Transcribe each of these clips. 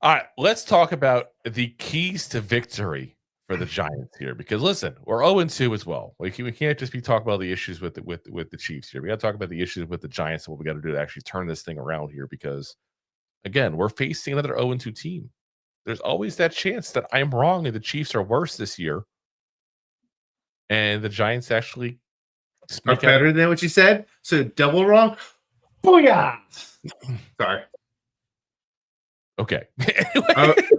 All right, let's talk about the keys to victory for the Giants here. Because listen, we're 0-2 as well. Like we can't just be talking about the issues with the Chiefs here. We got to talk about the issues with the Giants and what we got to do to actually turn this thing around here. Because again, we're facing another 0-2 team. There's always that chance that I'm wrong and the Chiefs are worse this year, and the Giants actually are better than what you said. So double wrong. Booyah! Sorry. Okay.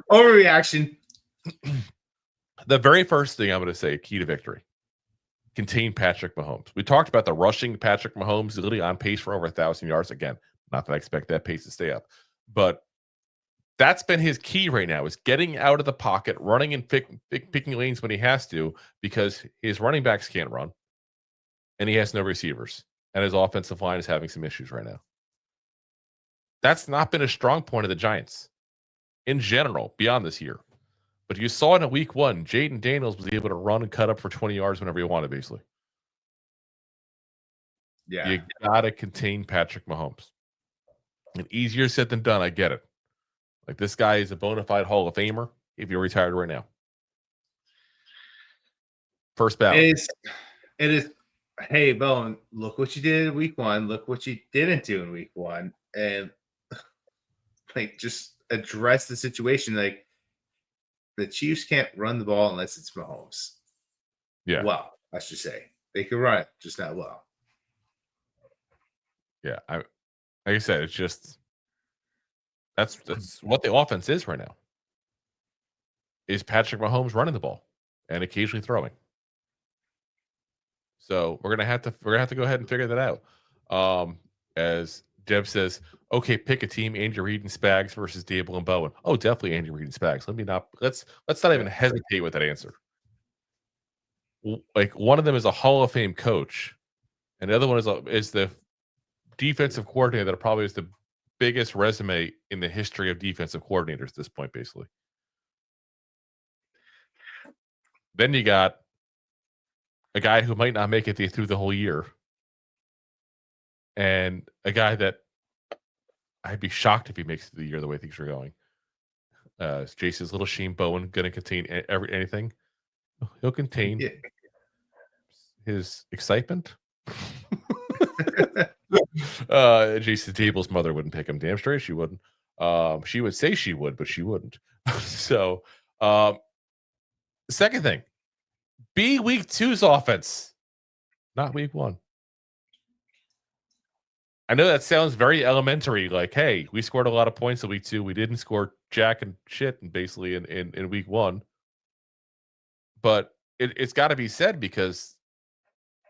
Overreaction. The very first thing I'm going to say, key to victory, contain Patrick Mahomes. We talked about the rushing Patrick Mahomes, literally on pace for over 1,000 yards. Again, not that I expect that pace to stay up, but that's been his key right now is getting out of the pocket, running and picking lanes when he has to, because his running backs can't run, and he has no receivers, and his offensive line is having some issues right now. That's not been a strong point of the Giants in general beyond this year. But you saw in week 1, Jaden Daniels was able to run and cut up for 20 yards whenever he wanted, basically. Yeah. You got to contain Patrick Mahomes. And easier said than done, I get it. Like, this guy is a bona fide Hall of Famer if you're retired right now. First battle. It is. Hey, Bone, look what you did in week 1. Look what you didn't do in week 1. And, like, just address the situation. Like, the Chiefs can't run the ball unless it's Mahomes. Yeah. Well, I should say. They can run it, just not well. Yeah. Like I said, it's just that's what the offense is right now. Is Patrick Mahomes running the ball and occasionally throwing. So we're gonna have to go ahead and figure that out. As Deb says, okay, pick a team: Andy Reid and Spags versus Dable and Bowen. Oh, definitely Andy Reid and Spags. Let's not even hesitate with that answer. Like, one of them is a Hall of Fame coach, and the other one is the defensive coordinator that probably is the biggest resume in the history of defensive coordinators at this point, basically. Then you got a guy who might not make it through the whole year, and a guy that I'd be shocked if he makes it through the year the way things are going. Jason's little Shane Bowen going to contain anything? He'll contain his excitement. Jason Table's mother wouldn't pick him. Damn straight she wouldn't. She would say she would, but she wouldn't. So, second thing, be week 2's offense, not week 1. I know that sounds very elementary. Like, hey, we scored a lot of points in week 2. We didn't score jack and shit, and basically in week 1. But it's got to be said because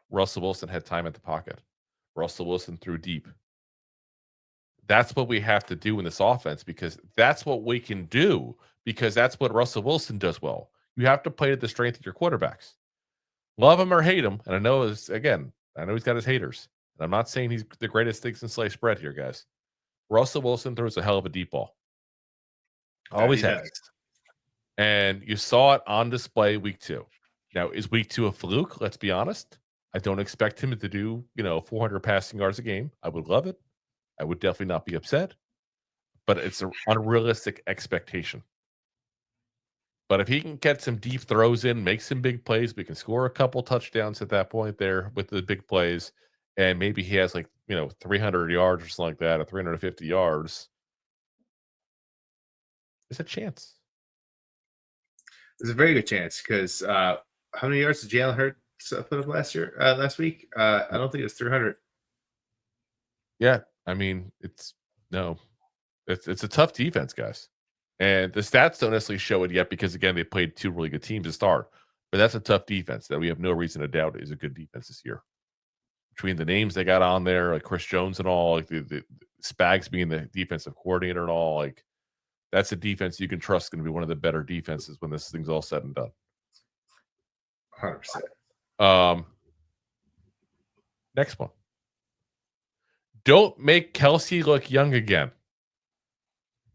Russell Wilson had time at the pocket. Russell Wilson threw deep. That's what we have to do in this offense, because that's what we can do, because that's what Russell Wilson does well. You have to play to the strength of your quarterbacks. Love him or hate him, and I know he's got his haters. And I'm not saying he's the greatest thing since sliced bread here, guys. Russell Wilson throws a hell of a deep ball. Always has. And you saw it on display week 2. Now, is week 2 a fluke? Let's be honest. I don't expect him to do, 400 passing yards a game. I would love it. I would definitely not be upset. But it's an unrealistic expectation. But if he can get some deep throws in, make some big plays, we can score a couple touchdowns at that point there with the big plays. And maybe he has 300 yards or something like that, or 350 yards. There's a chance. There's a very good chance because how many yards did Jalen Hurts put up last week? I don't think it was 300. Yeah, I mean, it's a tough defense, guys. And the stats don't necessarily show it yet because, again, they played 2 really good teams to start. But that's a tough defense that we have no reason to doubt is a good defense this year. Between the names they got on there, like Chris Jones and all, like the Spags being the defensive coordinator and all, like that's a defense you can trust going to be one of the better defenses when this thing's all said and done. 100%. Next one. Don't make Kelce look young again.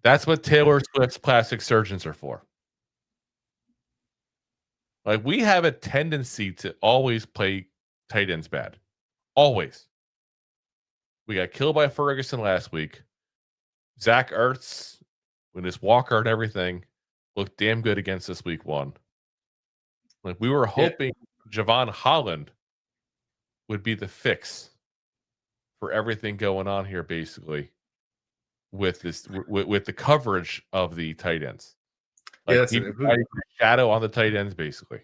That's what Taylor Swift's plastic surgeons are for. Like, we have a tendency to always play tight ends bad. Always. We got killed by Ferguson last week. Zach Ertz, when his Walker and everything looked damn good against us week 1. Like, we were hoping Javon Holland would be the fix for everything going on here, basically, with this with the coverage of the tight ends. Like, listen, he shadow on the tight ends, basically.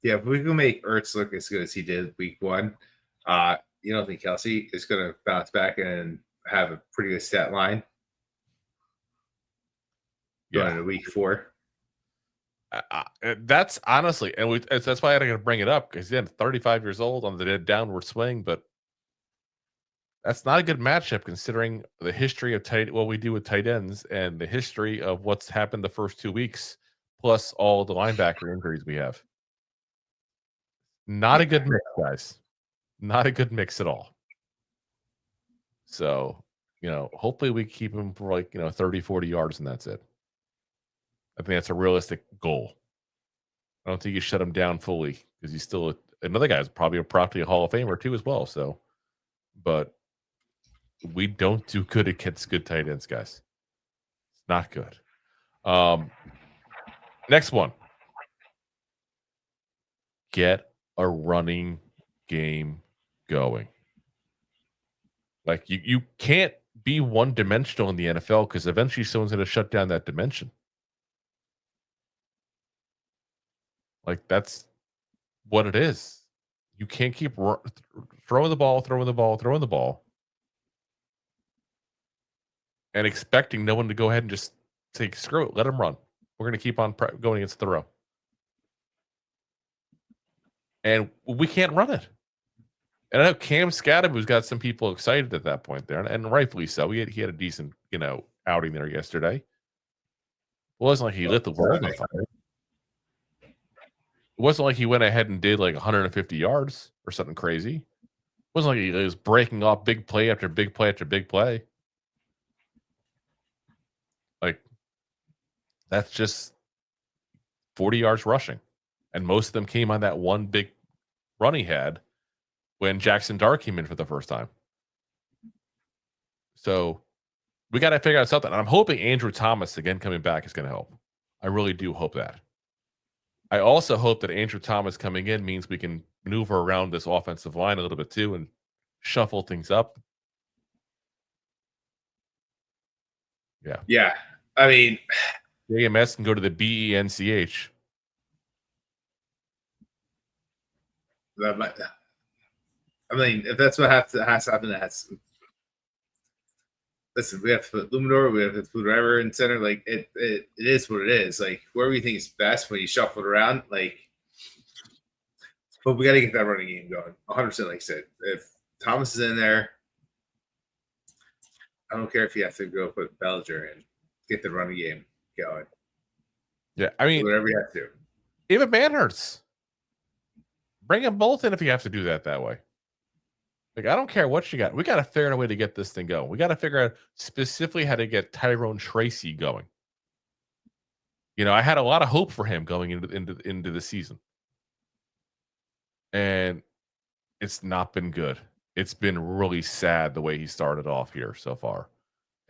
Yeah, if we can make Ertz look as good as he did week 1, you don't think Kelce is going to bounce back and have a pretty good stat line going into week 4? That's honestly, and that's why I got to bring it up, because he's 35 years old on the downward swing, but that's not a good matchup considering the history of what we do with tight ends and the history of what's happened the first 2 weeks, plus all the linebacker injuries we have. Not a good mix, guys. Not a good mix at all. So, hopefully we keep him for 30, 40 yards and that's it. I think that's a realistic goal. I don't think you shut him down fully because he's still another guy's probably a Hall of Famer too as well. So, but we don't do good against good tight ends, guys. It's not good. Next one. Get a running game going. Like, you can't be one-dimensional in the NFL because eventually someone's going to shut down that dimension. Like, that's what it is. You can't keep throwing the ball, and expecting no one to go ahead and just say, screw it, let him run. We're going to keep on going against the row. And we can't run it. And I know Cam Scadaboo's got some people excited at that point there, and rightfully so. He had a decent, outing there yesterday. It wasn't like he lit the world on fire. It wasn't like he went ahead and did like 150 yards or something crazy. It wasn't like he was breaking off big play after big play after big play. Like, that's just 40 yards rushing. And most of them came on that one big run he had when Jackson Dart came in for the first time. So we got to figure out something. And I'm hoping Andrew Thomas, again, coming back is going to help. I really do hope that. I also hope that Andrew Thomas coming in means we can maneuver around this offensive line a little bit too and shuffle things up. Yeah. Yeah. I mean, AMS can go to the BENCH. If that's what has to happen, listen, we have to put Luminor, we have to put whatever in center. Like, it is what it is. Like, wherever you think is best when you shuffle it around, like, but we got to get that running game going 100%. Like I said, if Thomas is in there, I don't care if you have to go put Bellinger in, get the running game going. Yeah, I mean, do whatever you have to. Even Manhertz, bring them both in if you have to do that way. Like, I don't care what you got. We got to figure out a way to get this thing going. We got to figure out specifically how to get Tyrone Tracy going. I had a lot of hope for him going into the season, and it's not been good. It's been really sad the way he started off here so far,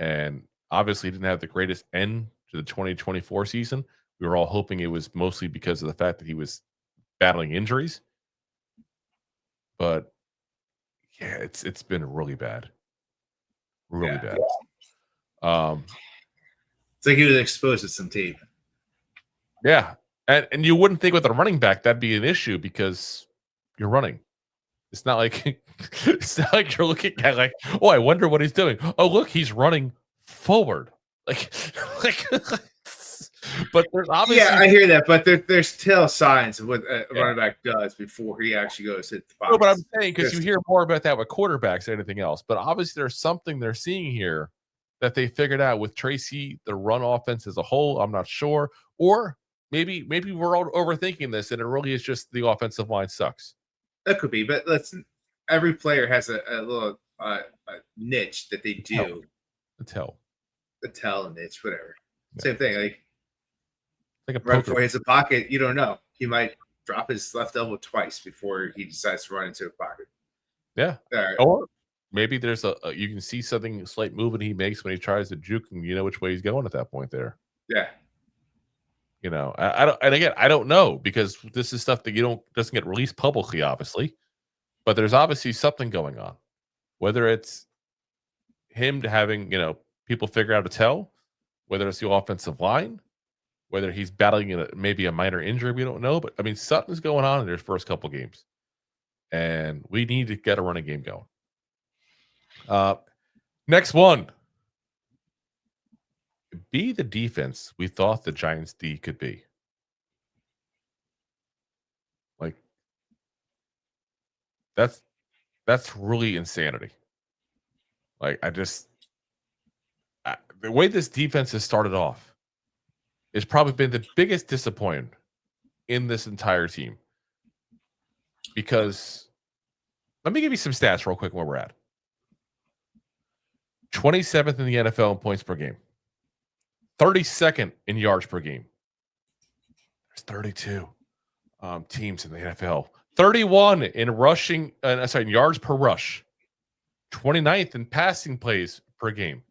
and obviously he didn't have the greatest end to the 2024 season. We were all hoping it was mostly because of the fact that he was battling injuries, but yeah, it's been really bad. Really bad. It's like he was exposed to some tape. Yeah. And you wouldn't think with a running back that'd be an issue because you're running. It's not like you're looking at like, oh, I wonder what he's doing. Oh, look, he's running forward. Like but there's obviously, I hear that, but there's still signs of what a running back does before he actually goes hit the box. No, but I'm saying because you hear more about that with quarterbacks than anything else. But obviously, there's something they're seeing here that they figured out with Tracy, the run offense as a whole. I'm not sure, or maybe we're all overthinking this, and it really is just the offensive line sucks. That could be, but listen, every player has a little a niche that they do. A tell niche, whatever. Yeah. Same thing, like a right before he hits a pocket, you don't know. He might drop his left elbow twice before he decides to run into a pocket. Yeah. Right. Or maybe there's a you can see something slight movement he makes when he tries to juke, and you know which way he's going at that point there. Yeah. You know, I don't, and again, I don't know because this is stuff that you don't doesn't get released publicly, obviously, but there's obviously something going on. Whether it's him having, people figure out to tell, whether it's the offensive line, whether he's battling maybe a minor injury, we don't know. But I mean, something's going on in their first couple games, and we need to get a running game going. Next one, be the defense we thought the Giants D could be. Like that's that's really insanity. Like the way this defense has started off has probably been the biggest disappointment in this entire team. Because let me give you some stats real quick where we're at. 27th in the NFL in points per game. 32nd in yards per game. There's 32 teams in the NFL. 31 in rushing, in yards per rush. 29th in passing plays per game.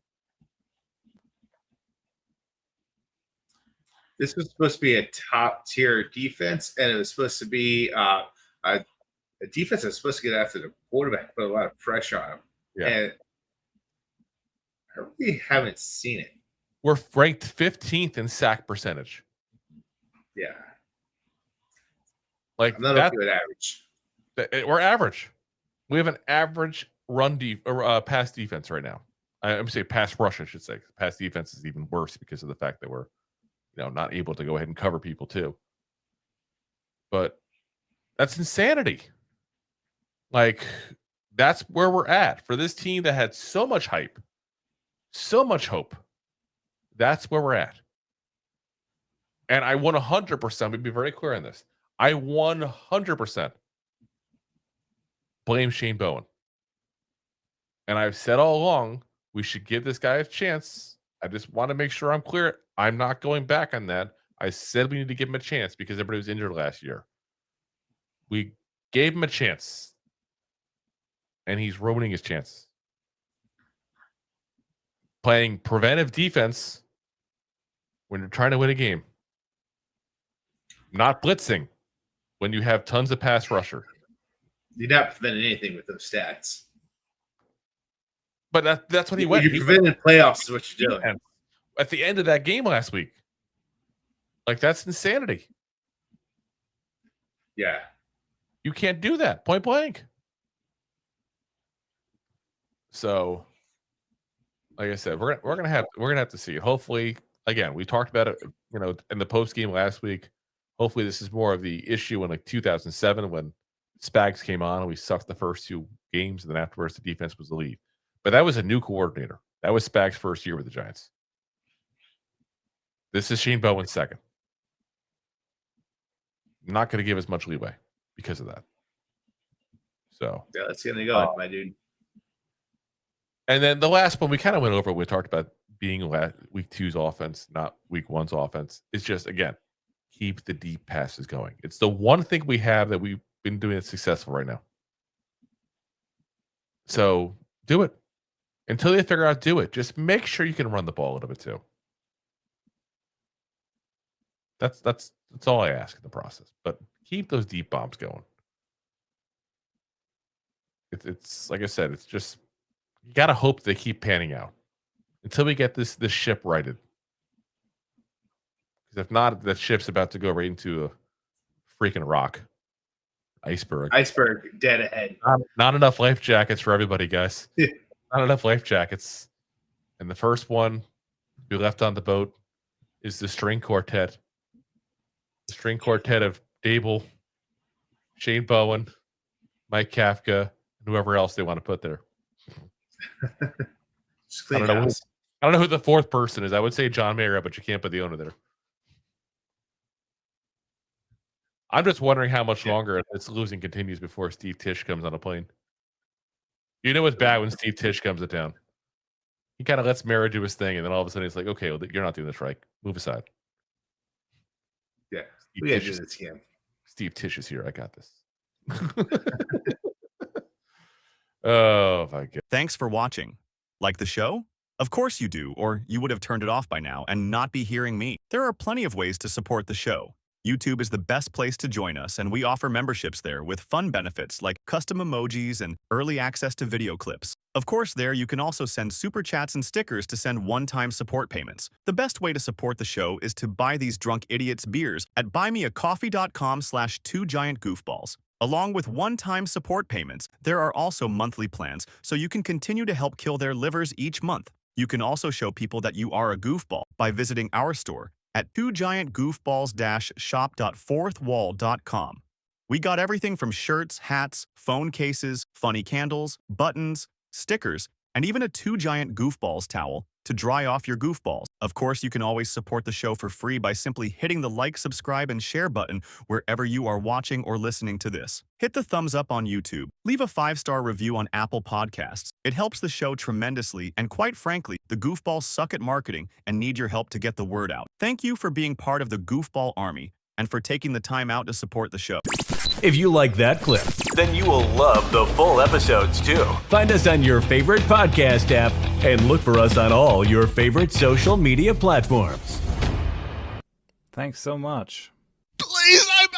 This was supposed to be a top tier defense, and it was supposed to be a defense that's supposed to get after the quarterback, put a lot of pressure on him. Yeah. And I really haven't seen it. We're ranked 15th in sack percentage. Yeah. Like I'm not okay with average. We're average. We have an average pass defense right now. I'm say pass rush, I should say. Pass defense is even worse because of the fact that we're, not able to go ahead and cover people too. But that's insanity. Like that's where we're at for this team that had so much hype, so much hope. That's where we're at. And I 100%, we'd be very clear on this. I 100% blame Shane Bowen. And I've said all along, we should give this guy a chance. I just want to make sure I'm clear. I'm not going back on that. I said we need to give him a chance because everybody was injured last year. We gave him a chance. And he's ruining his chances. Playing preventive defense when you're trying to win a game. Not blitzing when you have tons of pass rusher. You're not preventing anything with those stats. But that's what he went. You're preventing playoffs is what you're doing. At the end of that game last week. Like, that's insanity. Yeah. You can't do that. Point blank. So, like I said, we're gonna have to see it. Hopefully, again, we talked about it, in the post game last week. Hopefully, this is more of the issue in like 2007 when Spags came on and we sucked the first two games, and then afterwards the defense was the lead. But that was a new coordinator. That was Spags' first year with the Giants. This is Shane Bowen's second. I'm not going to give as much leeway because of that. So yeah, that's gonna go, my dude. And then the last one we kind of went over. We talked about being week 2's offense, not week 1's offense. It's just, again, keep the deep passes going. It's the one thing we have that we've been doing that's successful right now. So do it until they figure out. Do it. Just make sure you can run the ball a little bit too. That's all I ask in the process. But keep those deep bombs going. It's like I said. It's just you gotta hope they keep panning out until we get this ship righted. Because if not, that ship's about to go right into a freaking rock. Iceberg dead ahead. Not enough life jackets for everybody, guys. Not enough life jackets. And the first one we left on the boat is the string quartet. The string quartet of Dable, Shane Bowen, Mike Kafka, and whoever else they want to put there. I don't know who the fourth person is. I would say John Mayer, but you can't put the owner there. I'm just wondering how much longer this losing continues before Steve Tisch comes on a plane. You know what's bad when Steve Tisch comes to town? He kind of lets Mara do his thing, and then all of a sudden he's like, okay, well, you're not doing this right. Move aside. Yeah. We got to do this again. Steve Tisch is here. I got this. Oh my god. Thanks for watching. Like the show? Of course you do, or you would have turned it off by now and not be hearing me. There are plenty of ways to support the show. YouTube is the best place to join us, and we offer memberships there with fun benefits like custom emojis and early access to video clips. Of course, there you can also send super chats and stickers to send one-time support payments. The best way to support the show is to buy these drunk idiots beers at buymeacoffee.com/2giantgoofballs. Along with one-time support payments, there are also monthly plans, so you can continue to help kill their livers each month. You can also show people that you are a goofball by visiting our store at 2giantgoofballs-shop.fourthwall.com. We got everything from shirts, hats, phone cases, funny candles, buttons, stickers, and even a 2 Giant Goofballs towel to dry off your goofballs. Of course, you can always support the show for free by simply hitting the like, subscribe, and share button wherever you are watching or listening to this. Hit the thumbs up on YouTube. Leave a 5-star review on Apple Podcasts. It helps the show tremendously, and quite frankly, the goofballs suck at marketing and need your help to get the word out. Thank you for being part of the Goofball Army and for taking the time out to support the show. If you like that clip, then you will love the full episodes too. Find us on your favorite podcast app and look for us on all your favorite social media platforms. Thanks so much. Please, I'm